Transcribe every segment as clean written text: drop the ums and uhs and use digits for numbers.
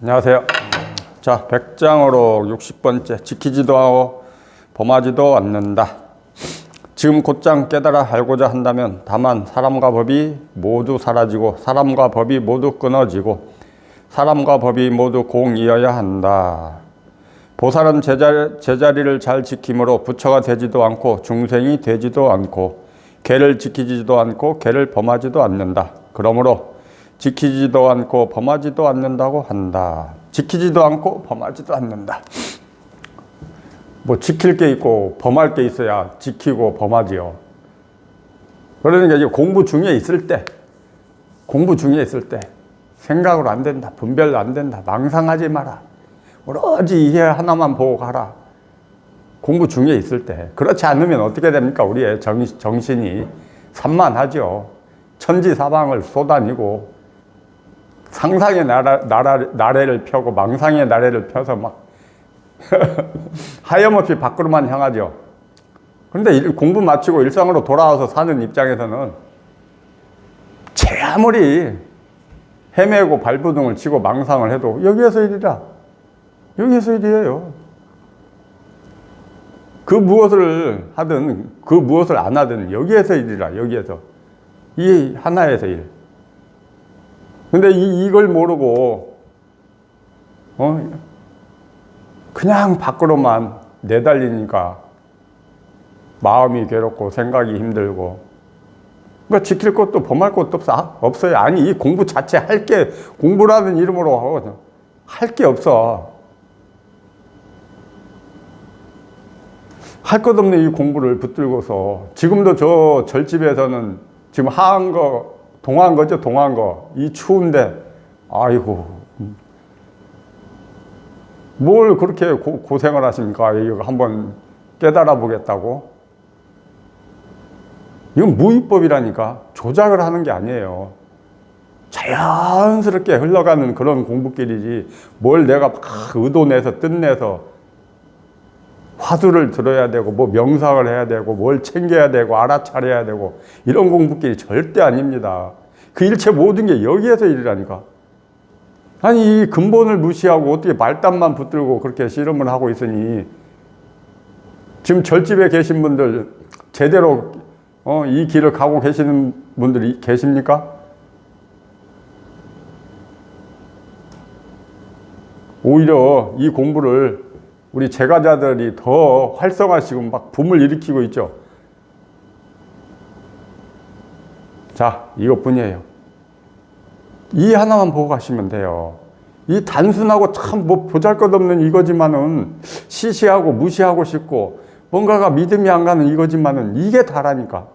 안녕하세요. 자, 백장어록 60번째. 지키지도 하고 범하지도 않는다. 지금 곧장 깨달아 알고자 한다면 다만 사람과 법이 모두 사라지고 사람과 법이 모두 끊어지고 사람과 법이 모두 공이어야 한다. 보살은 제자리를 잘 지킴으로 부처가 되지도 않고 중생이 되지도 않고 개를 지키지도 않고 개를 범하지도 않는다. 그러므로 지키지도 않고 범하지도 않는다고 한다. 지키지도 않고 범하지도 않는다. 뭐 지킬 게 있고 범할 게 있어야 지키고 범하지요. 그러니까 이제 공부 중에 있을 때 생각으로 안 된다, 분별도 안 된다, 망상하지 마라, 오로지 이해 하나만 보고 가라. 공부 중에 있을 때. 그렇지 않으면 어떻게 됩니까? 우리의 정신이 산만하죠. 천지사방을 쏘다니고 상상의 나래를 펴고 망상의 나래를 펴서 막 하염없이 밖으로만 향하죠. 그런데 공부 마치고 일상으로 돌아와서 사는 입장에서는 제 아무리 헤매고 발버둥을 치고 망상을 해도 여기에서 일이라, 여기에서 일이에요. 그 무엇을 하든 그 무엇을 안 하든 여기에서 일이라, 여기에서. 이 하나에서 일. 근데 이걸 모르고 그냥 밖으로만 내달리니까 마음이 괴롭고 생각이 힘들고, 그러니까 지킬 것도 범할 것도 없어요. 아니, 이 공부 자체 공부라는 이름으로 할 게 없어. 할 것 없는 이 공부를 붙들고서 지금도 저 절집에서는 지금 동한 거죠, 동한 거. 이 추운데, 아이고, 뭘 그렇게 고생을 하십니까? 이거 한번 깨달아 보겠다고? 이건 무위법이라니까. 조작을 하는 게 아니에요. 자연스럽게 흘러가는 그런 공부길이지, 뭘 내가 막 의도내서 뜻내서 화두를 들어야 되고, 뭐 명상을 해야 되고, 뭘 챙겨야 되고, 알아차려야 되고, 이런 공부길이 절대 아닙니다. 그 일체 모든 게 여기에서 일이라니까. 아니, 이 근본을 무시하고 어떻게 말단만 붙들고 그렇게 씨름을 하고 있으니, 지금 절집에 계신 분들, 제대로 이 길을 가고 계시는 분들이 계십니까? 오히려 이 공부를 우리 제가자들이 더 활성화시키고 막 붐을 일으키고 있죠. 자, 이것뿐이에요. 이 하나만 보고 가시면 돼요. 이 단순하고 참 뭐 보잘것없는 이거지만은 시시하고 무시하고 싶고 뭔가가 믿음이 안 가는 이거지만은 이게 다라니까.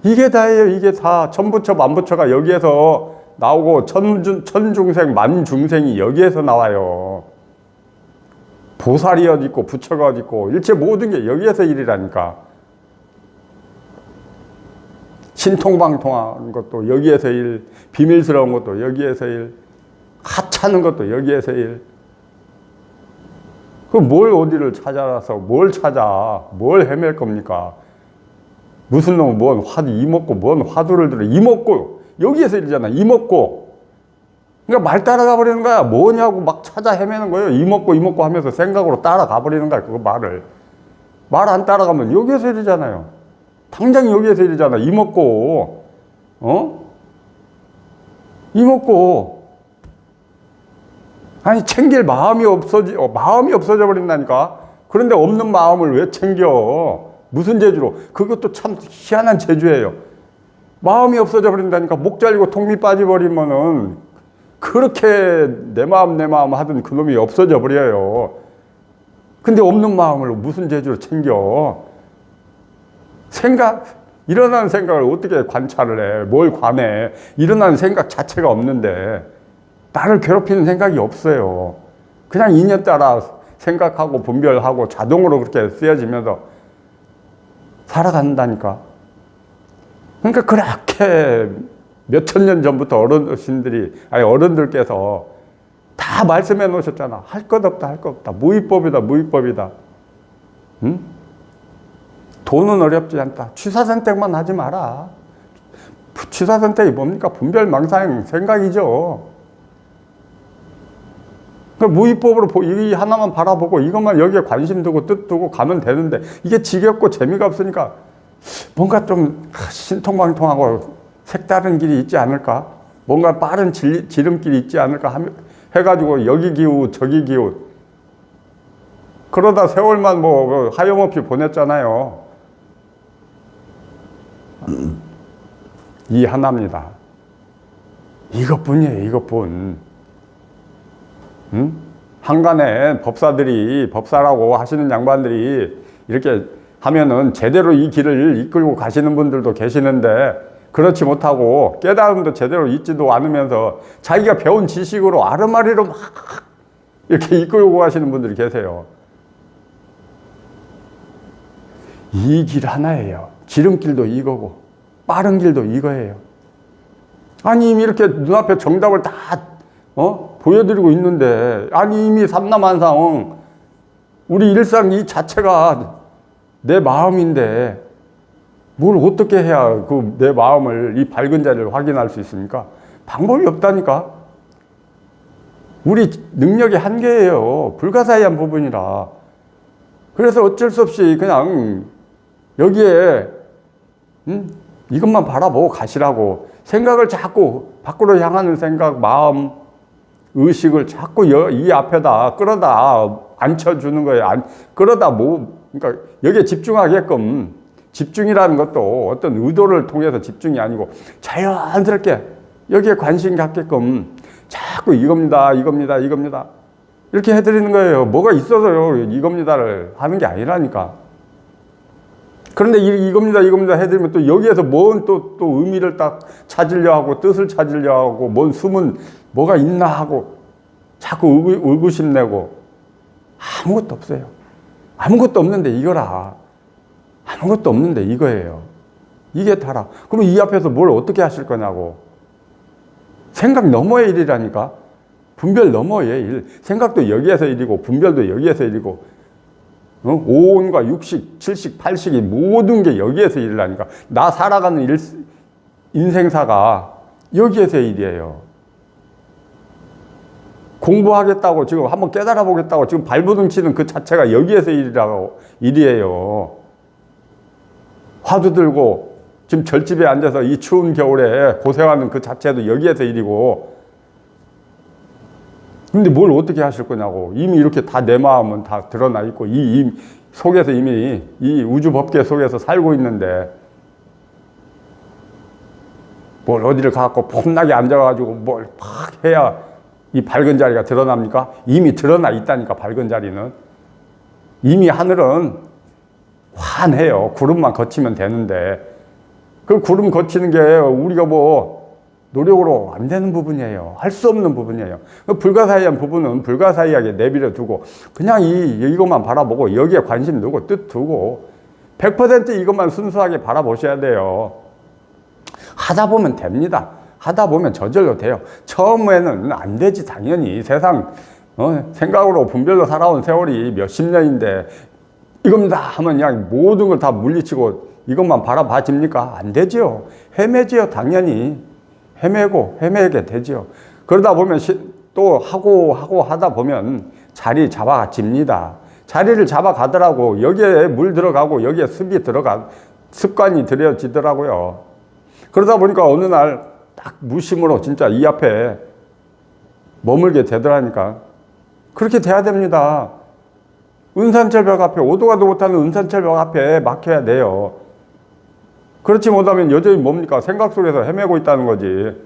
이게 다예요. 이게 다. 천부처 만부처가 여기에서 나오고 천중생 만중생이 여기에서 나와요. 보살이 어디 있고 부처가 어디 있고 일체 모든 게 여기에서 일이라니까. 신통방통한 것도 여기에서 일, 비밀스러운 것도 여기에서 일, 하찮은 것도 여기에서 일. 그 뭘 어디를 찾아서 뭘 헤맬 겁니까? 무슨 놈은 뭔 화두 이먹고 뭔 화두를 들어 이먹고 여기에서 일이잖아. 이먹고. 그러니까 말 따라가 버리는 거야. 뭐냐고 막 찾아 헤매는 거예요. 이먹고 하면서 생각으로 따라가 버리는 거야. 그거 말을. 말 안 따라가면 여기에서 일이잖아요. 당장 여기에서 일이잖아. 이먹고. 이먹고. 아니, 챙길 마음이 없어져 버린다니까. 그런데 없는 마음을 왜 챙겨? 무슨 재주로? 그것도 참 희한한 재주예요. 마음이 없어져 버린다니까. 목 잘리고 통미 빠져버리면은 그렇게 내 마음 하던 그놈이 없어져 버려요. 근데 없는 마음을 무슨 재주로 챙겨? 일어나는 생각을 어떻게 관찰을 해? 뭘 관해? 일어나는 생각 자체가 없는데 나를 괴롭히는 생각이 없어요. 그냥 인연 따라 생각하고 분별하고 자동으로 그렇게 쓰여지면서 살아간다니까. 그러니까 그렇게 몇천 년 전부터 어른들께서 다 말씀해 놓으셨잖아. 할 것 없다. 무위법이다. 응? 돈은 어렵지 않다. 취사선택만 하지 마라. 취사선택이 뭡니까? 분별망상 생각이죠. 그 무위법으로 이 하나만 바라보고 이것만 여기에 관심 두고 뜻 두고 가면 되는데 이게 지겹고 재미가 없으니까 뭔가 좀 신통방통하고 색다른 길이 있지 않을까? 뭔가 빠른 지름길이 있지 않을까 해가지고 여기 기웃 저기 기웃 그러다 세월만 뭐 하염없이 보냈잖아요. 이 하나입니다. 이것뿐이에요. 이것뿐. 한간에 법사라고 하시는 양반들이 이렇게 하면은 제대로 이 길을 이끌고 가시는 분들도 계시는데 그렇지 못하고 깨달음도 제대로 있지도 않으면서 자기가 배운 지식으로 아르마리로 막 이렇게 이끌고 가시는 분들이 계세요. 이 길 하나예요. 지름길도 이거고 빠른 길도 이거예요. 아니 이미 이렇게 눈앞에 정답을 다 보여드리고 있는데 아니 이미 삼라만상 우리 일상 이 자체가 내 마음인데 뭘 어떻게 해야 그 내 마음을 이 밝은 자리를 확인할 수 있습니까? 방법이 없다니까. 우리 능력의 한계예요. 불가사의한 부분이라. 그래서 어쩔 수 없이 그냥 여기에 이것만 바라보고 가시라고 생각을 자꾸 밖으로 향하는 생각, 마음, 의식을 자꾸 이 앞에다 끌어다 앉혀주는 거예요. 끌어다 그러니까 여기에 집중하게끔 집중이라는 것도 어떤 의도를 통해서 집중이 아니고 자연스럽게 여기에 관심 갖게끔 자꾸 이겁니다. 이렇게 해드리는 거예요. 뭐가 있어서요. 이겁니다를 하는 게 아니라니까. 그런데 이겁니다 해드리면 또 여기에서 뭔 또 의미를 딱 찾으려 하고 뜻을 찾으려 하고 뭔 숨은 뭐가 있나 하고 자꾸 의구심 내고 아무것도 없어요. 아무것도 없는데 이거라. 아무것도 없는데 이거예요. 이게 다라. 그럼 이 앞에서 뭘 어떻게 하실 거냐고. 생각 너머의 일이라니까. 분별 너머의 일. 생각도 여기에서 일이고 분별도 여기에서 일이고 오온과 육식, 칠식, 팔식이 모든 게 여기에서 일이라니까. 나 살아가는 인생사가 여기에서 일이에요. 공부하겠다고 지금 한번 깨달아 보겠다고 지금 발버둥 치는 그 자체가 여기에서 일이에요. 화두 들고 지금 절집에 앉아서 이 추운 겨울에 고생하는 그 자체도 여기에서 일이고. 근데 뭘 어떻게 하실 거냐고. 이미 이렇게 다 내 마음은 다 드러나 있고 이 속에서 이미 이 우주 법계 속에서 살고 있는데 뭘 어디를 가갖고 폼나게 앉아가지고 뭘 팍 해야 이 밝은 자리가 드러납니까? 이미 드러나 있다니까. 밝은 자리는 이미 하늘은 환해요. 구름만 거치면 되는데 그 구름 거치는 게 우리가 뭐 노력으로 안 되는 부분이에요. 할 수 없는 부분이에요. 불가사의한 부분은 불가사의하게 내버려 두고 그냥 이것만 바라보고 여기에 관심 두고 뜻 두고 100% 이것만 순수하게 바라보셔야 돼요. 하다 보면 됩니다. 하다 보면 저절로 돼요. 처음에는 안 되지. 당연히 세상 생각으로 분별로 살아온 세월이 몇십 년인데 이겁니다 하면 그냥 모든 걸 다 물리치고 이것만 바라봐집니까? 안 되지요. 헤매지요. 당연히 헤매게 되지요. 그러다 보면 또 하고 하다 보면 자리 잡아집니다. 자리를 잡아가더라고. 여기에 물 들어가고 여기에 습관이 들여지더라고요. 그러다 보니까 어느 날 딱 무심으로 진짜 이 앞에 머물게 되더라니까. 그렇게 돼야 됩니다. 은산철벽 앞에 오도 가도 못하는 은산철벽 앞에 막혀야 돼요. 그렇지 못하면 여전히 뭡니까? 생각 속에서 헤매고 있다는 거지.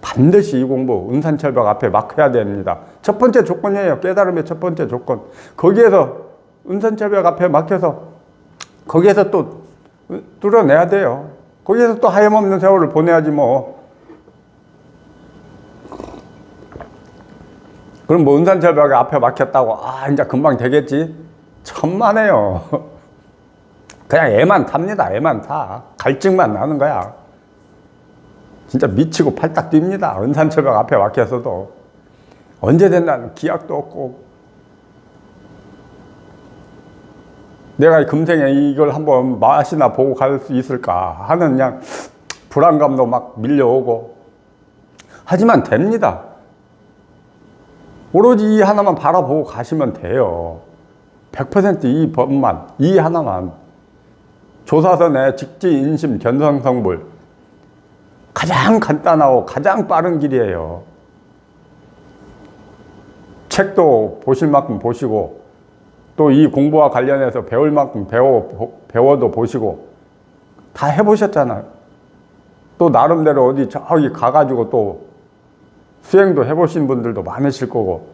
반드시 이 공부 은산철벽 앞에 막혀야 됩니다. 첫 번째 조건이에요. 깨달음의 첫 번째 조건. 거기에서 은산철벽 앞에 막혀서 거기에서 또 뚫어내야 돼요. 거기에서 또 하염없는 세월을 보내야지 뭐. 그럼 뭐 은산철벽 앞에 막혔다고 이제 금방 되겠지? 천만에요. 그냥 애만 탑니다. 애만 타. 갈증만 나는 거야. 진짜 미치고 팔딱 뜁니다. 은산철벽 앞에 막혀서도. 언제 된다는 기약도 없고. 내가 금생에 이걸 한번 맛이나 보고 갈 수 있을까 하는 그냥 불안감도 막 밀려오고. 하지만 됩니다. 오로지 이 하나만 바라보고 가시면 돼요. 100%이 법만, 이 하나만. 조사선의 직지인심 견성성불. 가장 간단하고 가장 빠른 길이에요. 책도 보실 만큼 보시고, 또 이 공부와 관련해서 배울 만큼 배워도 보시고, 다 해보셨잖아요. 또 나름대로 어디 저기 가가지고 또 수행도 해보신 분들도 많으실 거고,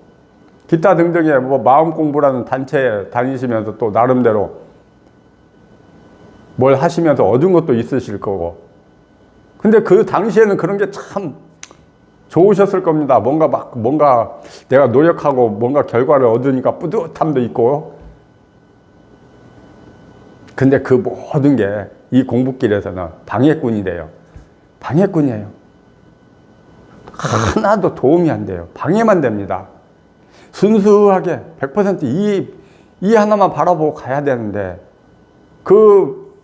기타 등등의 뭐 마음 공부라는 단체에 다니시면서 또 나름대로 뭘 하시면서 얻은 것도 있으실 거고. 근데 그 당시에는 그런 게 참 좋으셨을 겁니다. 뭔가 내가 노력하고 뭔가 결과를 얻으니까 뿌듯함도 있고. 근데 그 모든 게 이 공부길에서는 방해꾼이 돼요. 방해꾼이에요. 하나도 도움이 안 돼요. 방해만 됩니다. 순수하게 100% 이 하나만 바라보고 가야 되는데, 그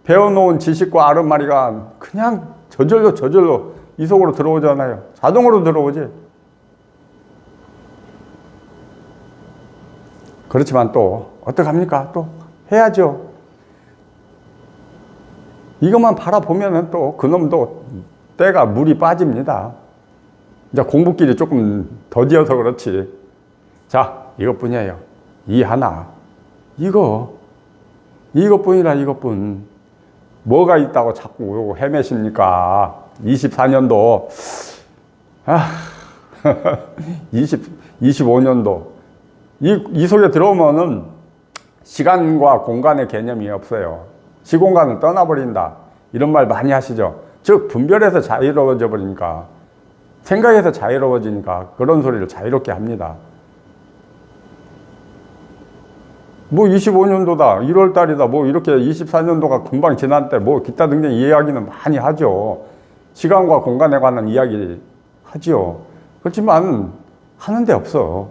배워놓은 지식과 아른마리가 그냥 저절로 이 속으로 들어오잖아요. 자동으로 들어오지. 그렇지만 또 어떡합니까? 또 해야죠. 이것만 바라보면은 또 그놈도 때가 물이 빠집니다. 이제 공부길이 조금 더디어서 그렇지. 자, 이것뿐이에요. 이 하나. 이것뿐이라 이것뿐. 뭐가 있다고 자꾸 헤매십니까? 24년도, 25년도. 이 속에 들어오면은 시간과 공간의 개념이 없어요. 시공간을 떠나버린다. 이런 말 많이 하시죠. 즉, 분별에서 자유로워져 버리니까, 생각에서 자유로워지니까 그런 소리를 자유롭게 합니다. 뭐 25년도다, 1월달이다, 뭐 이렇게 24년도가 금방 지난 때 뭐 기타 등등 이야기는 많이 하죠. 시간과 공간에 관한 이야기 하지요. 그렇지만 하는 데 없어.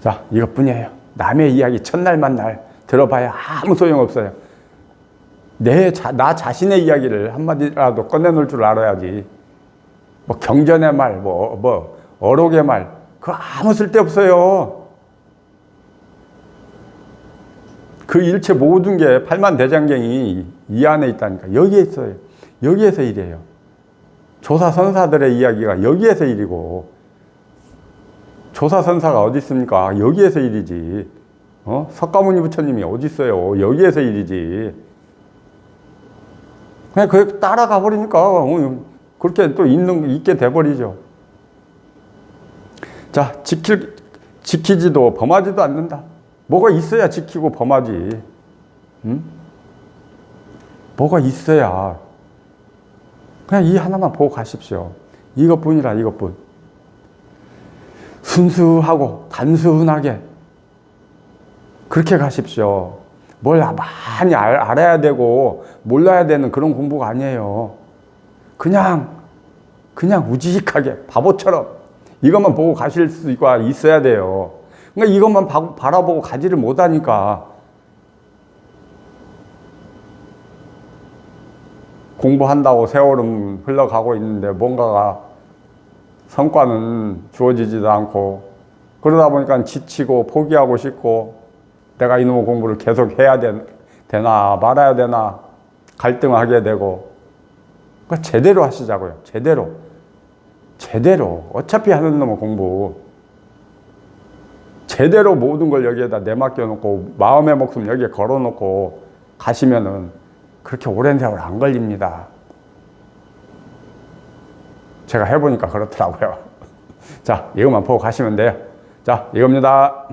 자, 이것뿐이에요. 남의 이야기 첫날 만날 들어봐야 아무 소용없어요. 나 자신의 이야기를 한마디라도 꺼내놓을 줄 알아야지. 뭐 경전의 말, 어록의 말, 그거 아무 쓸데없어요. 그 일체 모든 게 팔만대장경이 이 안에 있다니까. 여기에 있어요. 여기에서 일이에요. 조사선사들의 이야기가 여기에서 일이고, 조사선사가 어디 있습니까? 여기에서 일이지. 석가모니 부처님이 어디 있어요? 여기에서 일이지. 그냥 그게 따라가 버리니까 그렇게 또 있게 돼버리죠. 자, 지키지도 범하지도 않는다. 뭐가 있어야 지키고 범하지. 응? 뭐가 있어야. 그냥 이 하나만 보고 가십시오. 이것뿐이라 이것뿐. 순수하고 단순하게 그렇게 가십시오. 뭘 많이 알아야 되고 몰라야 되는 그런 공부가 아니에요. 그냥 우직하게 바보처럼 이것만 보고 가실 수가 있어야 돼요. 그러니까 이것만 바라보고 가지를 못하니까 공부한다고 세월은 흘러가고 있는데 뭔가가 성과는 주어지지도 않고, 그러다 보니까 지치고 포기하고 싶고, 내가 이놈의 공부를 계속 해야 되나 말아야 되나 갈등하게 되고. 그러니까 제대로 하시자고요. 제대로 어차피 하는 놈의 공부 제대로 모든 걸 여기에다 내맡겨 놓고 마음의 목숨 여기에 걸어 놓고 가시면은 그렇게 오랜 세월 안 걸립니다. 제가 해보니까 그렇더라고요. 자, 이것만 보고 가시면 돼요. 자, 이겁니다.